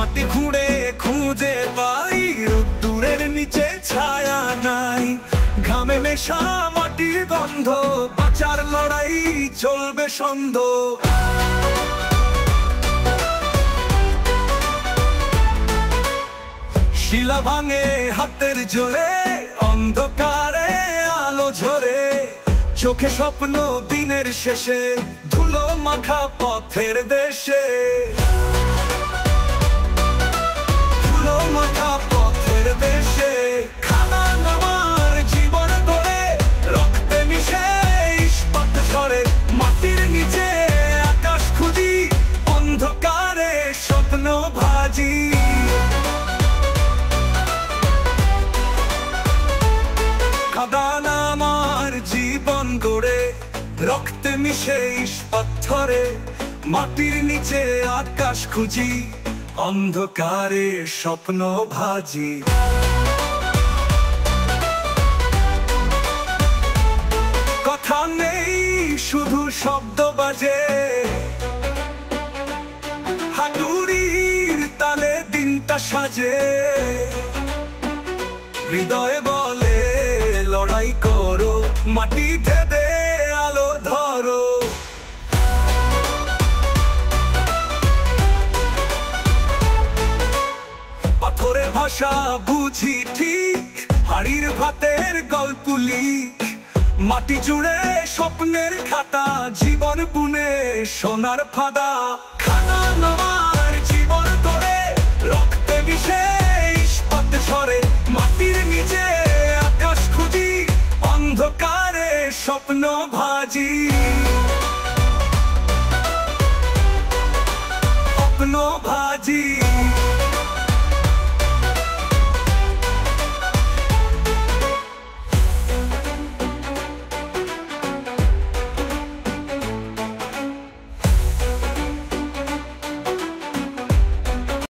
মাটি খুঁড়ে খুঁজে পাই রোদ্দুরের নিচে ছায়া নাই, ঘামে মেশা মাটির গন্ধ, বাঁচার লড়াই চলবে সন্ধ। শিলা ভাঙে হাতের জোরে, অন্ধকারে আলো ঝরে, চোখে স্বপ্ন দিনের শেষে, ধুলো মাখা পথের দেশে। ধুলো মাখা পথের দেশে খানা নামার জীবন গড়ে, রক্তে মিশে ইস্পাত ঝরে, মাটির নিচে আকাশ খুঁজি, অন্ধকারে স্বপ্ন ভাজি। খাদান আমার জীবন গড়ে, রক্তে মিশে ইস্পাত ঝরে, মাটির নিচে আকাশ খুঁজি, অন্ধকারে স্বপ্ন ভাজি। কথা নেই শুধু শব্দ বাজে, হাতুড়ির তালে দিনটা সাজে, হৃদয়ে বলে লড়াই করো, মাটি ধেদে আলো ধরো। পাথরের ভাষা বুঝি ঠিক, হাড়ির ভাতের গল্প লিখ, মাটি জুড়ে স্বপ্নের খাতা, জীবন বুনে সোনার ফাদা। খানা নামার জীবন গড়ে, রক্তে মিশে ইস্পাত ঝরে, মাটির নিচে আকাশ খুঁজি, অন্ধকারে স্বপ্ন ভাজি। স্বপ্ন ভাজি।